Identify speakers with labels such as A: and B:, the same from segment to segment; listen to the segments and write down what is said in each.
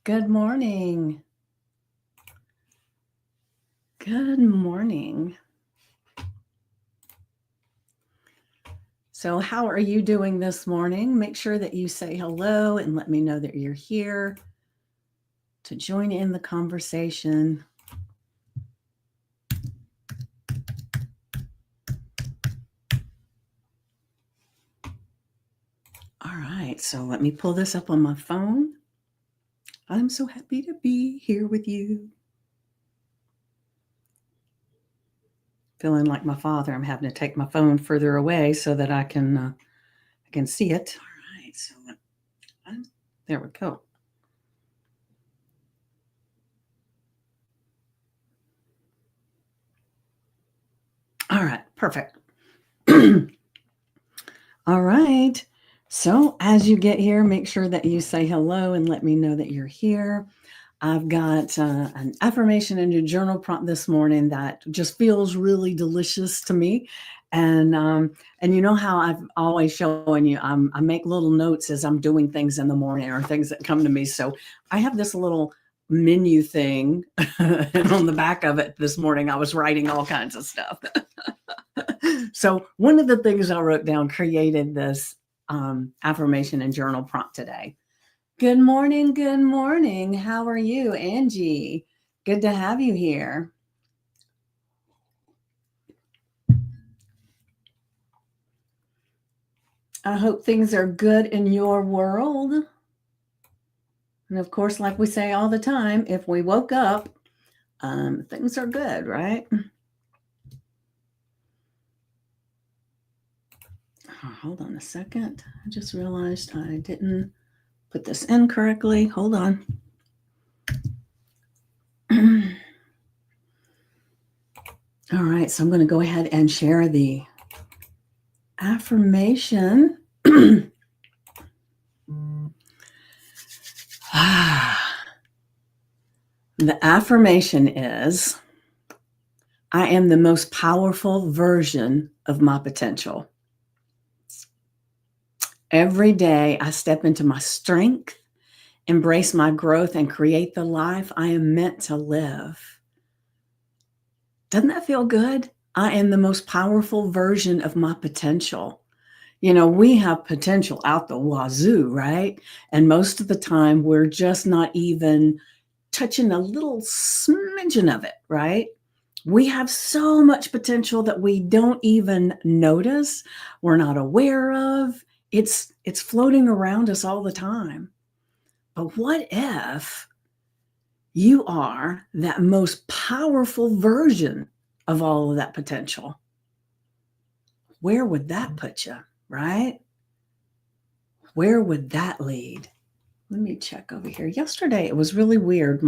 A: Good morning. Good morning. So, how are you doing this morning? Make sure that you say hello and let me know that you're here to join in the conversation. All right, so let me pull this up on my phone. I'm so happy to be here with you. Feeling like my father, I'm having to take my phone further away so that I can see it. All right, so there we go. All right, perfect. All right. So as you get here, make sure that you say hello and let me know that you're here. I've got an affirmation in your journal prompt this morning that just feels really delicious to me. And you know how I've always showing you, I make little notes as I'm doing things in the morning or things that come to me. So I have this little menu thing, and on the back of it this morning, I was writing all kinds of stuff. So one of the things I wrote down created this affirmation and journal prompt today. Good morning. Good morning. How are you, Angie? Good to have you here. I hope things are good in your world. And of course, like we say all the time, if we woke up, things are good, right? Oh, hold on a second. I just realized I didn't put this in correctly. Hold on. All right, so I'm going to go ahead and share the affirmation. The affirmation is, I am the most powerful version of my potential. Every day I step into my strength, embrace my growth, and create the life I am meant to live. Doesn't that feel good? I am the most powerful version of my potential. You know, we have potential out the wazoo, right? And most of the time, we're just not even touching a little smidgen of it, right? We have so much potential that we don't even notice, we're not aware of. It's floating around us all the time. But what if you are that most powerful version of all of that potential? Where would that put you, right? Where would that lead? Let me check over here. Yesterday, it was really weird.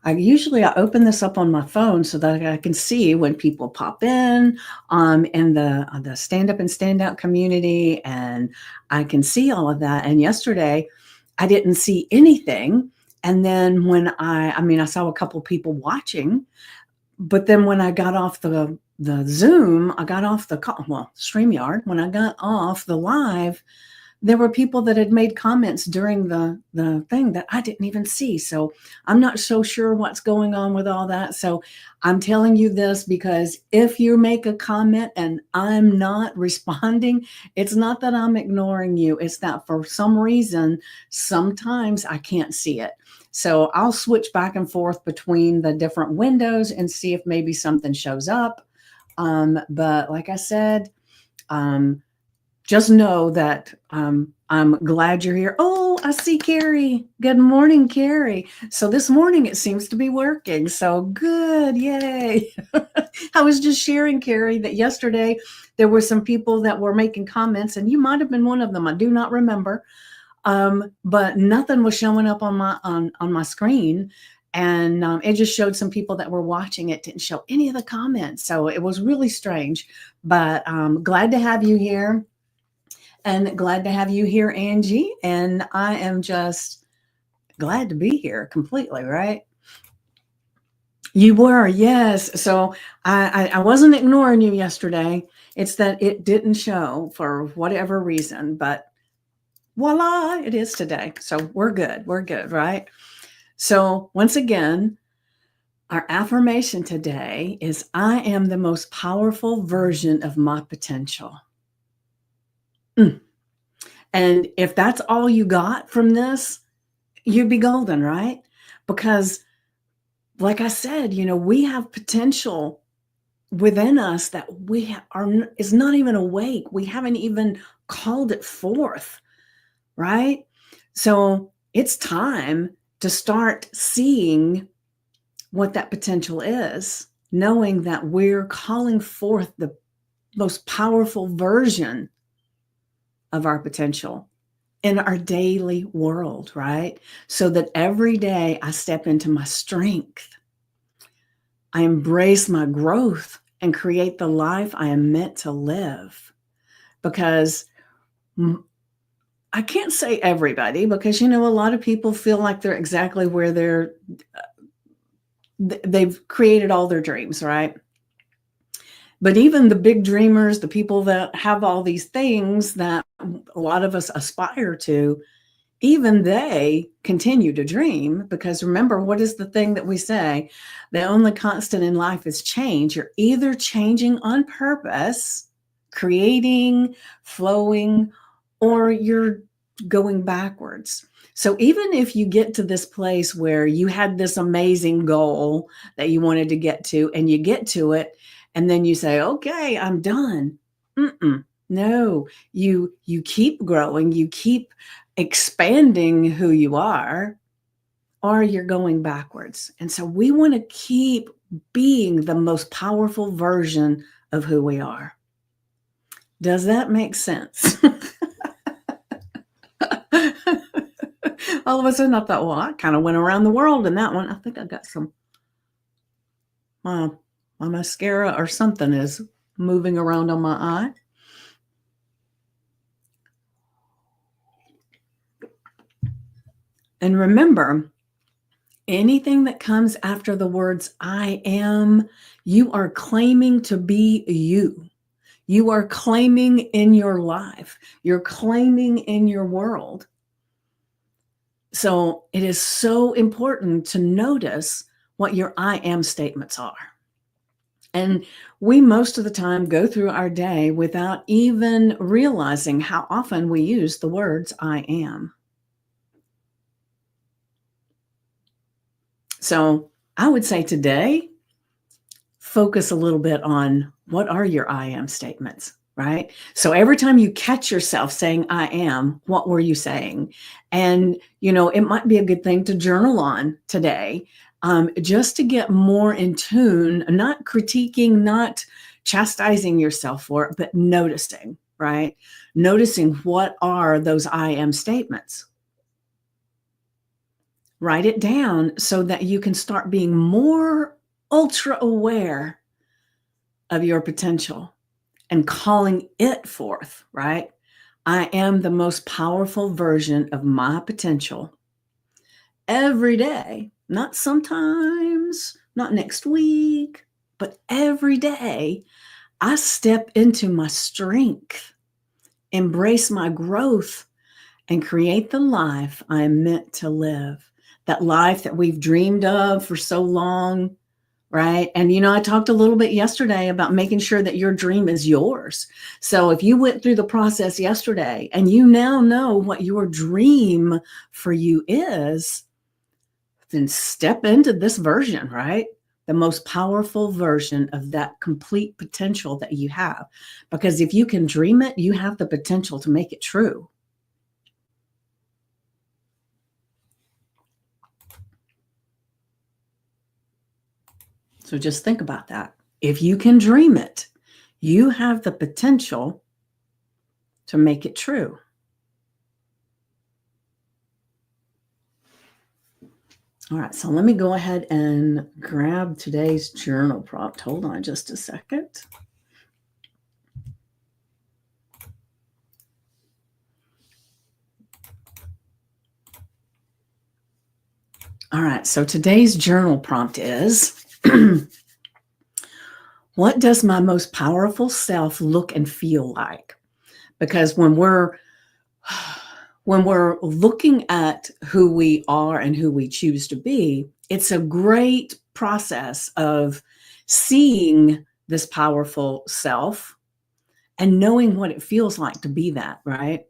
A: I open this up on my phone so that I can see when people pop in the stand up and stand out community, and I can see all of that. And yesterday, I didn't see anything. And then when I saw a couple people watching, but then when I got off the Zoom, I got off the call, well, StreamYard. When I got off the live, there were people that had made comments during the thing that I didn't even see. So I'm not so sure what's going on with all that. So I'm telling you this because if you make a comment and I'm not responding, it's not that I'm ignoring you. It's that for some reason, sometimes I can't see it. So I'll switch back and forth between the different windows and see if maybe something shows up. But like I said, just know that I'm glad you're here. Oh, I see Carrie. Good morning, Carrie. So this morning it seems to be working. So good. Yay. I was just sharing, Carrie, that yesterday there were some people that were making comments, and you might have been one of them. I do not remember. But nothing was showing up on my screen. And it just showed some people that were watching. It didn't show any of the comments. So it was really strange. But glad to have you here. And glad to have you here, Angie. And I am just glad to be here completely, right? You were, yes. So I wasn't ignoring you yesterday. It's that it didn't show for whatever reason, but voila, it is today. So we're good. We're good, right? So once again, our affirmation today is I am the most powerful version of my potential. Mm. And if that's all you got from this, you'd be golden, right? Because, like I said, we have potential within us that is not even awake. We haven't even called it forth, right? So it's time to start seeing what that potential is, knowing that we're calling forth the most powerful version of our potential in our daily world, right? So that every day I step into my strength, I embrace my growth and create the life I am meant to live. Because I can't say everybody, because, a lot of people feel like they're exactly where they've created all their dreams, right? But even the big dreamers, the people that have all these things that a lot of us aspire to, even they continue to dream, because remember, what is the thing that we say? The only constant in life is change. You're either changing on purpose, creating, flowing, or you're going backwards. So even if you get to this place where you had this amazing goal that you wanted to get to, and you get to it, and then you say, okay, I'm done. No, you keep growing, you keep expanding who you are, or you're going backwards. And so we want to keep being the most powerful version of who we are. Does that make sense? All of a sudden I thought, well, I kind of went around the world in that one. I think I got some, my mascara or something is moving around on my eye. And remember, anything that comes after the words I am, you are claiming to be you. You are claiming in your life. You're claiming in your world. So it is so important to notice what your I am statements are. And we most of the time go through our day without even realizing how often we use the words I am. So I would say today, focus a little bit on what are your I am statements, right? So every time you catch yourself saying I am, what were you saying? And, it might be a good thing to journal on today, just to get more in tune, not critiquing, not chastising yourself for it, but noticing, right? Noticing what are those I am statements. Write it down so that you can start being more ultra aware of your potential and calling it forth, right? I am the most powerful version of my potential every day, not sometimes, not next week, but every day. I step into my strength, embrace my growth, and create the life I'm meant to live. That life that we've dreamed of for so long, right? And, I talked a little bit yesterday about making sure that your dream is yours. So if you went through the process yesterday and you now know what your dream for you is, then step into this version, right? The most powerful version of that complete potential that you have. Because if you can dream it, you have the potential to make it true. So just think about that. If you can dream it, you have the potential to make it true. All right, so let me go ahead and grab today's journal prompt. Hold on just a second. All right, so today's journal prompt is, what does my most powerful self look and feel like? Because when we're when we're looking at who we are and who we choose to be, it's a great process of seeing this powerful self and knowing what it feels like to be that, right?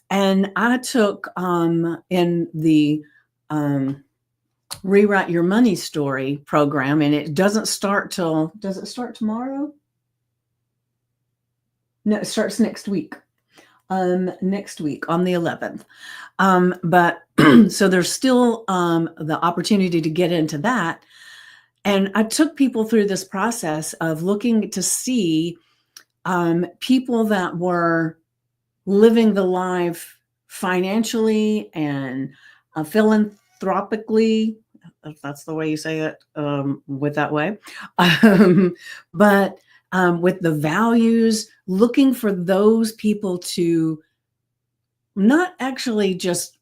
A: And I took in the Rewrite Your Money Story program, and it doesn't start till, does it start tomorrow? No, it starts next week. Next week on the 11th. But so there's still the opportunity to get into that. And I took people through this process of looking to see people that were living the life financially and philanthropically, if that's the way you say it, with that way, but with the values, looking for those people to not actually just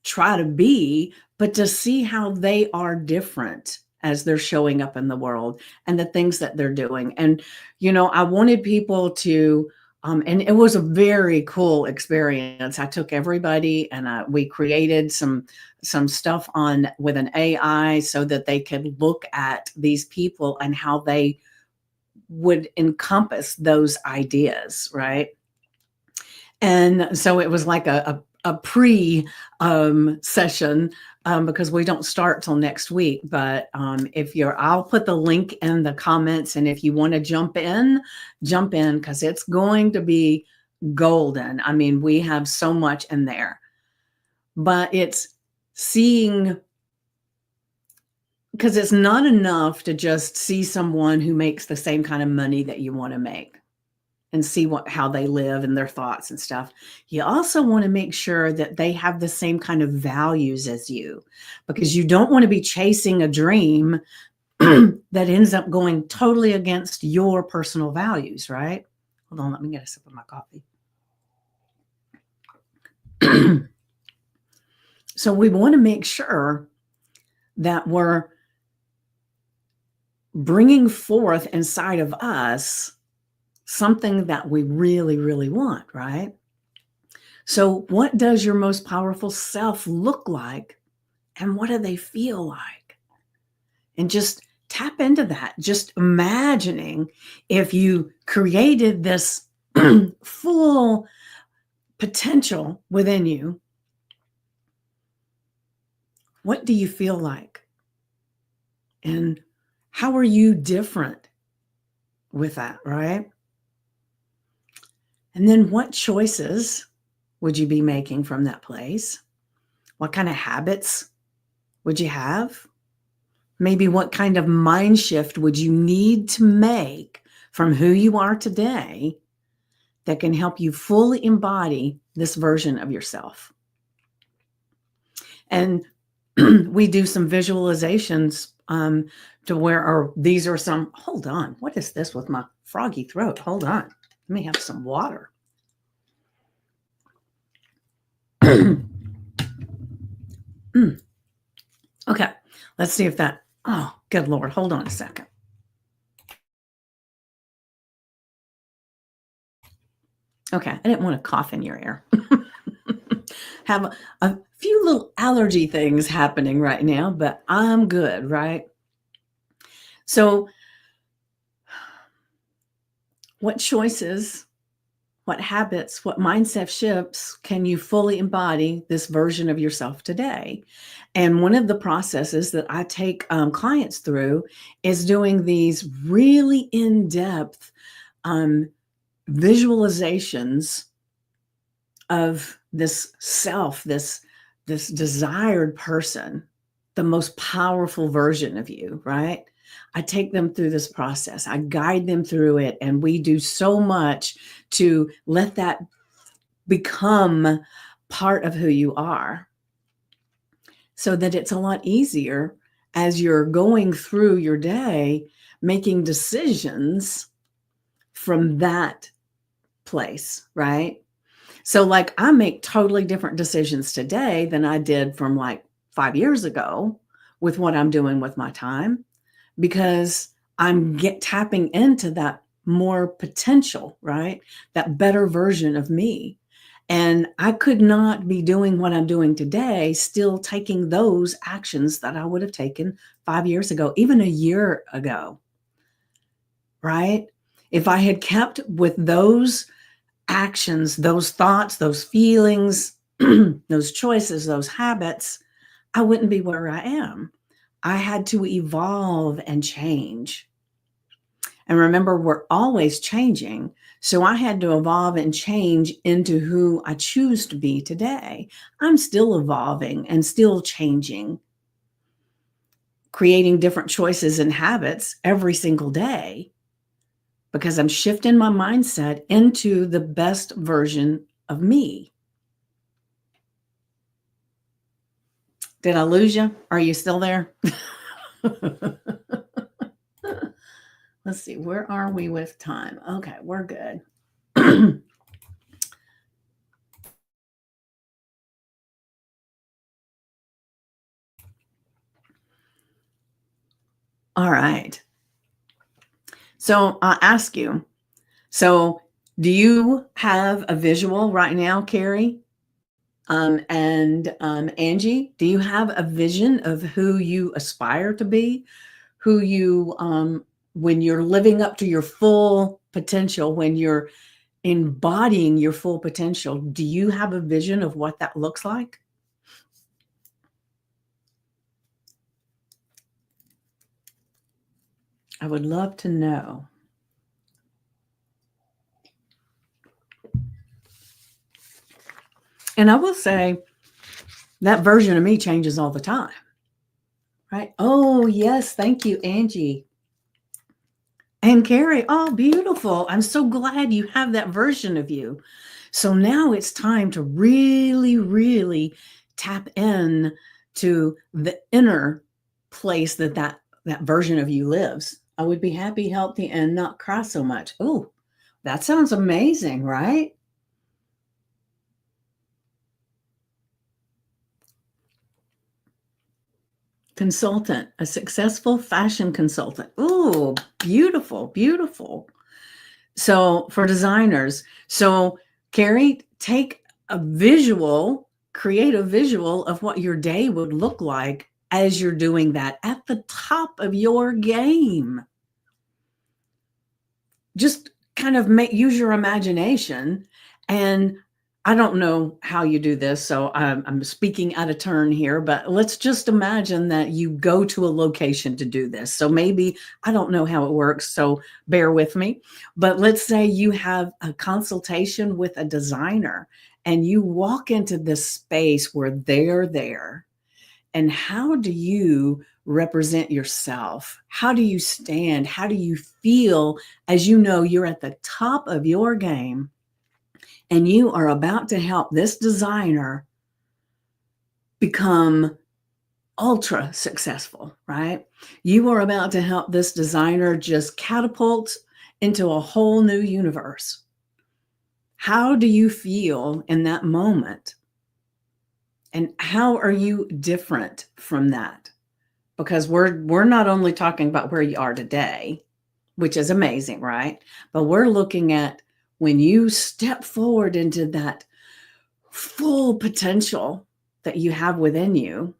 A: try to be, but to see how they are different as they're showing up in the world and the things that they're doing. And, I wanted people to, and it was a very cool experience. I took everybody and we created some stuff on with an AI so that they could look at these people and how they would encompass those ideas, right? And so it was like a pre session because we don't start till next week. But I'll put the link in the comments. And if you want to jump in because it's going to be golden. I mean, we have so much in there, but it's seeing, because it's not enough to just see someone who makes the same kind of money that you want to make and see how they live and their thoughts and stuff. You also want to make sure that they have the same kind of values as you, because you don't want to be chasing a dream that ends up going totally against your personal values, right? Hold on, let me get a sip of my coffee. So we want to make sure that we're bringing forth inside of us something that we really, really want, right? So what does your most powerful self look like, and what do they feel like? And just tap into that, just imagining if you created this full potential within you, what do you feel like? And how are you different with that, right? And then what choices would you be making from that place? What kind of habits would you have? Maybe what kind of mind shift would you need to make from who you are today that can help you fully embody this version of yourself? And we do some visualizations to where, or these are some, hold on, what is this with my froggy throat? Hold on, let me have some water. Okay, let's see if that, oh, good Lord, hold on a second. Okay, I didn't want to cough in your ear. Have a few little allergy things happening right now, but I'm good, right? So what choices, what habits, what mindset shifts can you fully embody this version of yourself today? And one of the processes that I take clients through is doing these really in-depth visualizations of this self, this desired person, the most powerful version of you, right? I take them through this process. I guide them through it. And we do so much to let that become part of who you are, so that it's a lot easier as you're going through your day, making decisions from that place, right? So like I make totally different decisions today than I did from like 5 years ago with what I'm doing with my time, because I'm tapping into that more potential, right? That better version of me. And I could not be doing what I'm doing today, still taking those actions that I would have taken 5 years ago, even a year ago, right? If I had kept with those actions, those thoughts, those feelings, those choices, those habits, I wouldn't be where I am. I had to evolve and change. And remember, we're always changing. So I had to evolve and change into who I choose to be today. I'm still evolving and still changing, creating different choices and habits every single day because I'm shifting my mindset into the best version of me. Did I lose you? Are you still there? Let's see, where are we with time? Okay, we're good. All right. So I'll ask you, so do you have a visual right now, Carrie? And Angie, do you have a vision of who you aspire to be? Who you, when you're living up to your full potential, when you're embodying your full potential, do you have a vision of what that looks like? I would love to know. And I will say that version of me changes all the time, right? Oh, yes. Thank you, Angie. And Carrie, oh, beautiful. I'm so glad you have that version of you. So now it's time to really, really tap in to the inner place that version of you lives. I would be happy, healthy, and not cry so much. Oh, that sounds amazing, right? Consultant, a successful fashion consultant. Ooh, beautiful, beautiful. So for designers, so Carrie, take a visual, create a visual of what your day would look like as you're doing that at the top of your game. Just kind of use your imagination. And I don't know how you do this, so I'm speaking out of turn here, but let's just imagine that you go to a location to do this. So maybe, I don't know how it works, so bear with me. But let's say you have a consultation with a designer and you walk into this space where they're there. And how do you represent yourself? How do you stand? How do you feel as you know you're at the top of your game and you are about to help this designer become ultra successful, right? You are about to help this designer just catapult into a whole new universe. How do you feel in that moment? And how are you different from that? Because we're not only talking about where you are today, which is amazing, right? But we're looking at when you step forward into that full potential that you have within you,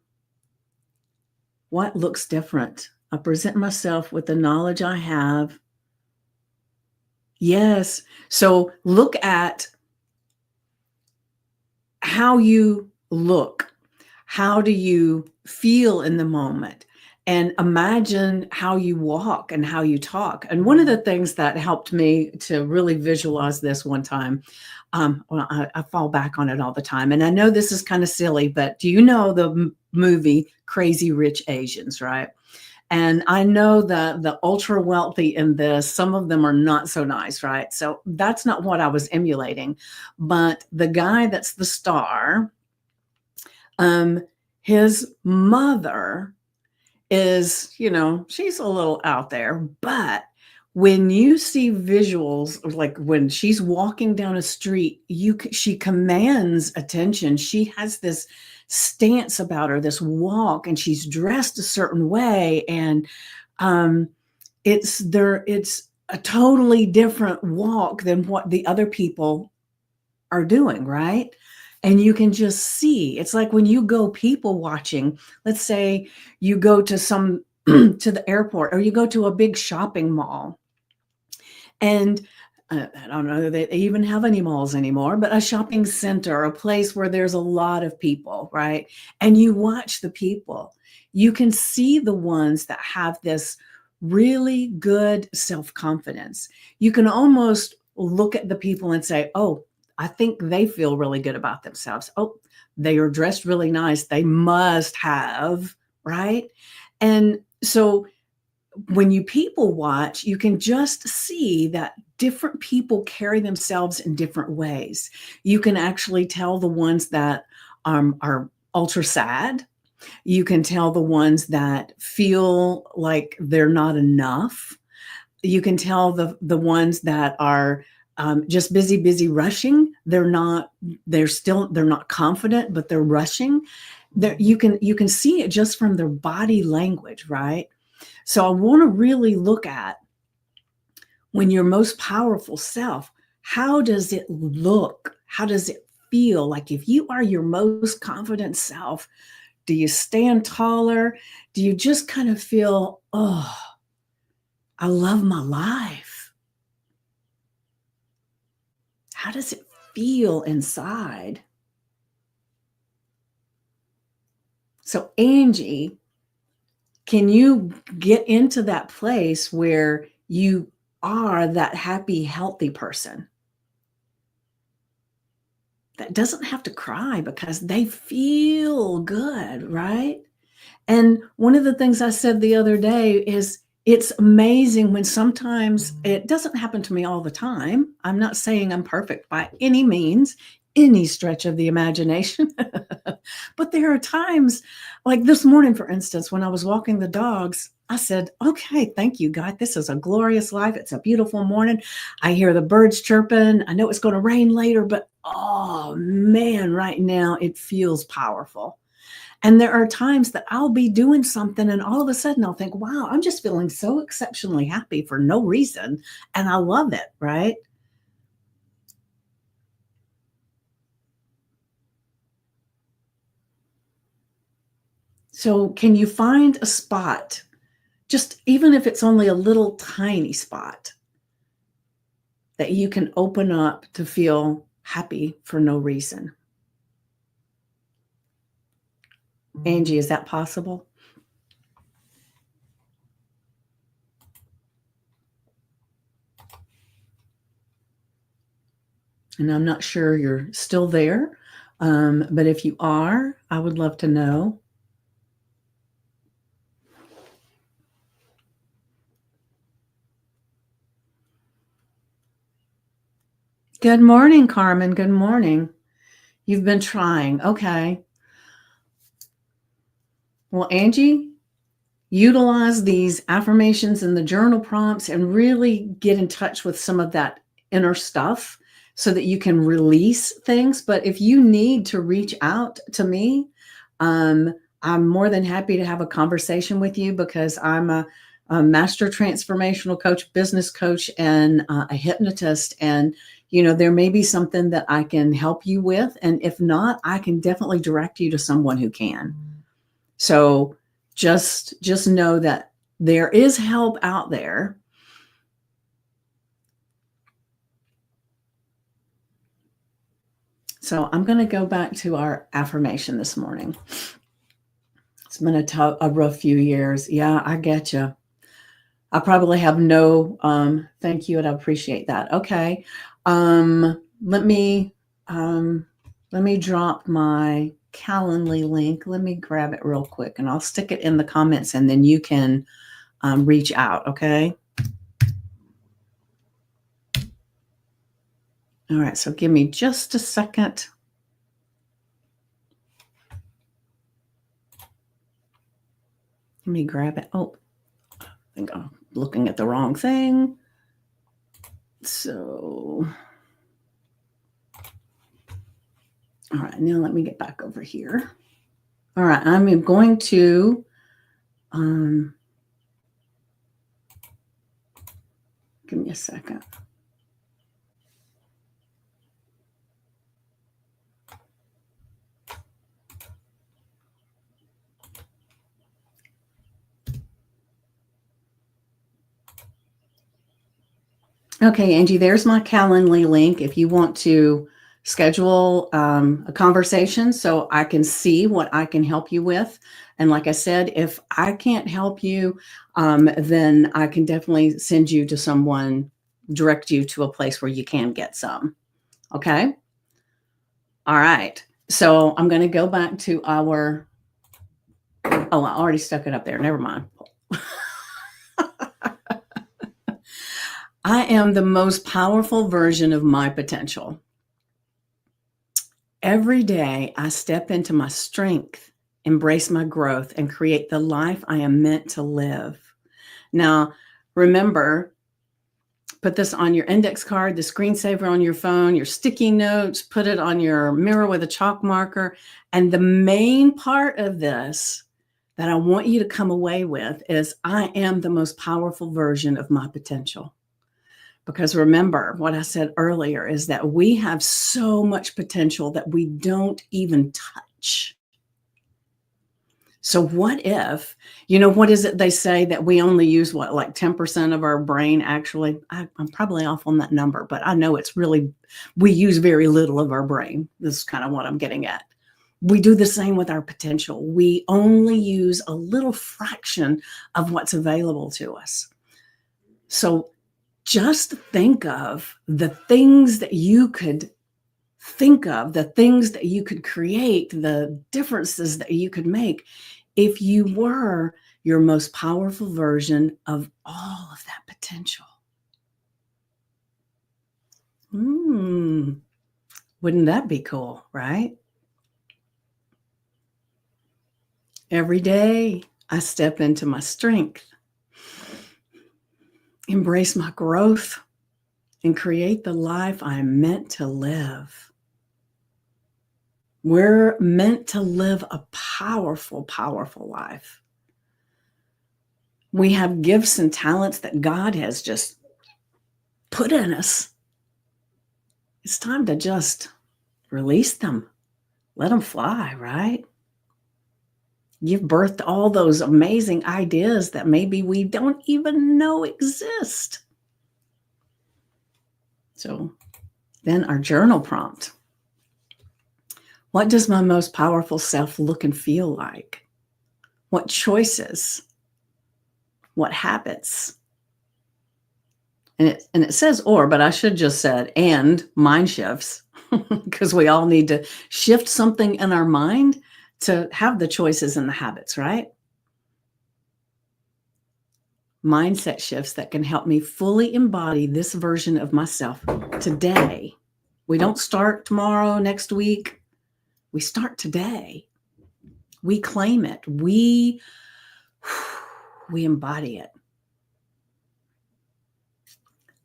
A: what looks different? I present myself with the knowledge I have. Yes. So look at how you look. How do you feel in the moment? And imagine how you walk and how you talk. And one of the things that helped me to really visualize this one time, well, I fall back on it all the time. And I know this is kind of silly, but do you know the movie Crazy Rich Asians, right? And I know that the ultra wealthy in this, some of them are not so nice, right? So that's not what I was emulating. But the guy that's the star, um, his mother is, she's a little out there, but when you see visuals, like when she's walking down a street, she commands attention. She has this stance about her, this walk, and she's dressed a certain way, and um, it's a totally different walk than what the other people are doing, right? And you can just see. It's like when you go people watching, let's say you go to some to the airport or you go to a big shopping mall and I don't know that they even have any malls anymore, but a shopping center, a place where there's a lot of people, right? And you watch the people. You can see the ones that have this really good self confidence. You can almost look at the people and say, oh, I think they feel really good about themselves. Oh, they are dressed really nice. They must have, right? And so when you people watch, you can just see that different people carry themselves in different ways. You can actually tell the ones that are ultra sad. You can tell the ones that feel like they're not enough. You can tell the ones that are just busy rushing. They're not confident, but they're rushing. You can see it just from their body language, right? So I want to really look at when your most powerful self, how does it look? How does it feel? Like if you are your most confident self, do you stand taller? Do you just kind of feel, oh, I love my life? How does it feel inside? So, Angie, can you get into that place where you are that happy, healthy person that doesn't have to cry because they feel good, right? And one of the things I said the other day is it's amazing when sometimes it doesn't happen to me all the time. I'm not saying I'm perfect by any means, any stretch of the imagination. But there are times, like this morning, for instance, when I was walking the dogs, I said, okay, thank you, God. This is a glorious life. It's a beautiful morning. I hear the birds chirping. I know it's going to rain later, but oh man, right now it feels powerful. And there are times that I'll be doing something and all of a sudden I'll think, wow, I'm just feeling so exceptionally happy for no reason. And I love it, right? So, can you find a spot, just even if it's only a little tiny spot, that you can open up to feel happy for no reason? Angie, is that possible? And I'm not sure you're still there, but if you are, I would love to know. Good morning, Carmen. Good morning. You've been trying. Okay. Well, Angie, utilize these affirmations and the journal prompts and really get in touch with some of that inner stuff so that you can release things. But if you need to reach out to me, um, I'm more than happy to have a conversation with you because I'm a master transformational coach, business coach, and a hypnotist. And there may be something that I can help you with. And if not, I can definitely direct you to someone who can. So just know that there is help out there. So I'm going to go back to our affirmation this morning. It's been a rough few years. Yeah, I get you. I probably have no thank you, and I appreciate that. Okay. Let me drop my Calendly link. Let me grab it real quick and I'll stick it in the comments and then you can reach out. Okay. All right. So give me just a second. Let me grab it. Oh, I think I'm looking at the wrong thing. So, all right, now let me get back over here. All right, I'm going to give me a second. Okay, Angie, there's my Calendly link if you want to schedule a conversation so I can see what I can help you with. And like I said, if I can't help you, then I can definitely send you to someone, direct you to a place where you can get some. Okay. All right. So I'm going to go back to our, oh, I already stuck it up there. Never mind. I am the most powerful version of my potential. Every day I step into my strength, embrace my growth, and create the life I am meant to live. Now, remember, put this on your index card, the screensaver on your phone, your sticky notes, put it on your mirror with a chalk marker. And the main part of this that I want you to come away with is I am the most powerful version of my potential. Because remember, what I said earlier is that we have so much potential that we don't even touch. So what if, what is it they say that we only use what, like 10% of our brain actually? I'm probably off on that number, but I know it's really, we use very little of our brain. This is kind of what I'm getting at. We do the same with our potential. We only use a little fraction of what's available to us. So just think of the things that you could think of, the things that you could create, the differences that you could make if you were your most powerful version of all of that potential. Wouldn't that be cool, right? Every day I step into my strength, embrace my growth, and create the life I'm meant to live. We're meant to live a powerful, powerful life. We have gifts and talents that God has just put in us. It's time to just release them. Let them fly, right? Give birth to all those amazing ideas that maybe we don't even know exist. So then our journal prompt. What does my most powerful self look and feel like? What choices? What habits? And it says or, but I should just said and mind shifts, because we all need to shift something in our mind to have the choices and the habits, right? Mindset shifts that can help me fully embody this version of myself today. We don't start tomorrow, next week. We start today. We claim it. We embody it.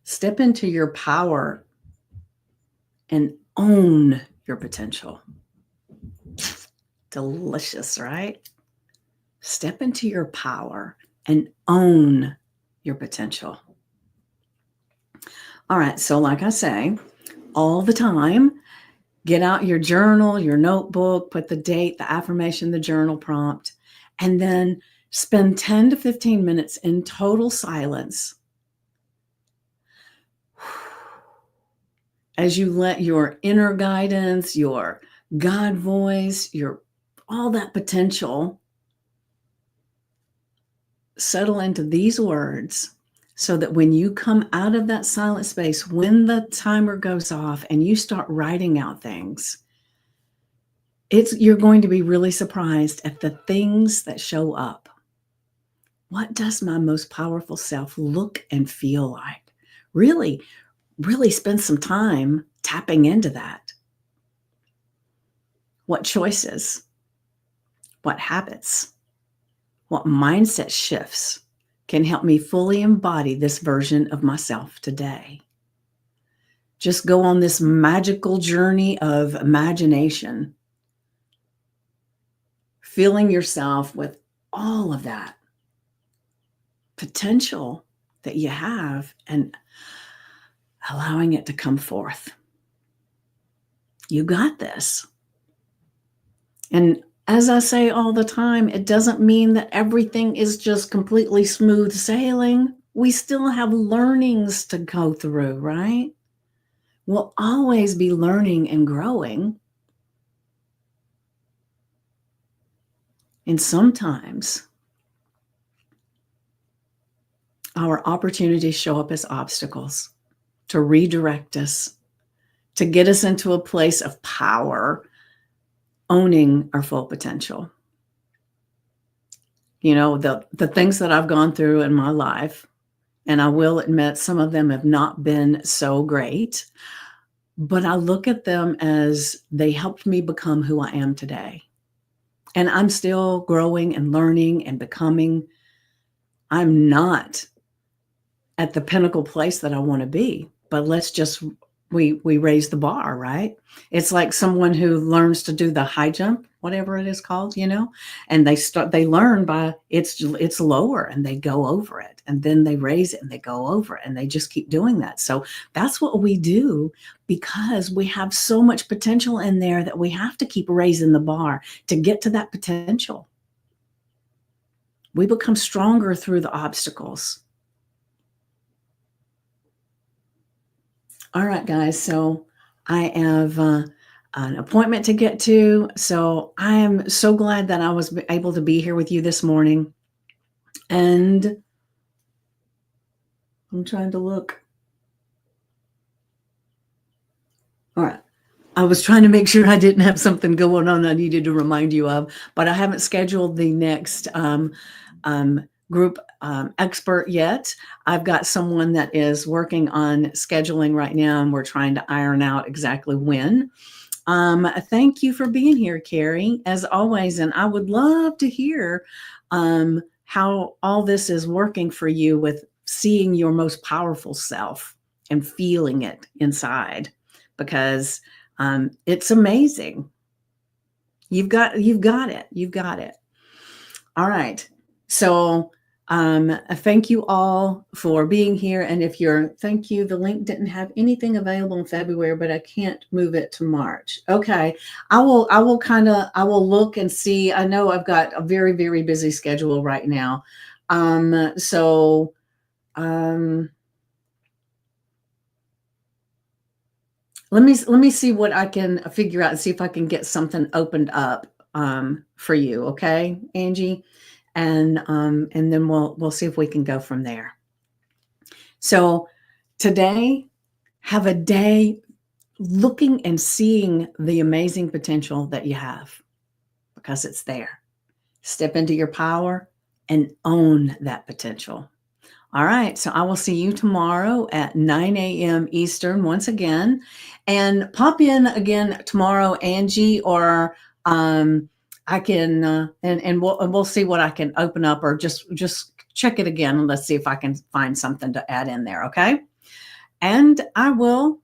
A: Step into your power and own your potential. Delicious, right? Step into your power and own your potential. All right, so like I say, all the time, get out your journal, your notebook, put the date, the affirmation, the journal prompt, and then spend 10 to 15 minutes in total silence as you let your inner guidance, your God voice, all that potential settle into these words, so that when you come out of that silent space, when the timer goes off and you start writing out things, you're going to be really surprised at the things that show up. What does my most powerful self look and feel like? Really, really spend some time tapping into that. What choices? What habits? What mindset shifts can help me fully embody this version of myself today? Just go on this magical journey of imagination, filling yourself with all of that potential that you have and allowing it to come forth. You got this. And as I say all the time, it doesn't mean that everything is just completely smooth sailing. We still have learnings to go through, right? We'll always be learning and growing. And sometimes our opportunities show up as obstacles to redirect us, to get us into a place of power, owning our full potential. You know, the things that I've gone through in my life, and I will admit some of them have not been so great, but I look at them as they helped me become who I am today. And I'm still growing and learning and becoming. I'm not at the pinnacle place that I want to be, but let's just we raise the bar, right? It's like someone who learns to do the high jump, whatever it is called, and they learn by it's lower and they go over it, and then they raise it and they go over it, and they just keep doing that. So that's what we do, because we have so much potential in there that we have to keep raising the bar to get to that potential. We become stronger through the obstacles. All right, guys. So I have an appointment to get to. So I am so glad that I was able to be here with you this morning. And I'm trying to look. All right. I was trying to make sure I didn't have something going on I needed to remind you of, but I haven't scheduled the next group expert yet. I've got someone that is working on scheduling right now, and we're trying to iron out exactly when. Thank you for being here, Carrie, as always. And I would love to hear how all this is working for you with seeing your most powerful self and feeling it inside, because it's amazing. You've got it. You've got it. All right. So thank you all for being here. And thank you. The link didn't have anything available in February, but I can't move it to March. Okay. I will look and see. I know I've got a very, very busy schedule right now. Let me see what I can figure out and see if I can get something opened up for you. Okay, Angie? And then we'll see if we can go from there. So today, have a day looking and seeing the amazing potential that you have, because it's there. Step into your power and own that potential. All right. So I will see you tomorrow at 9 a.m. Eastern once again, and pop in again tomorrow, Angie, or I can, and we'll see what I can open up, or just check it again, and let's see if I can find something to add in there. Okay. And I will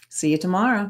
A: see you tomorrow.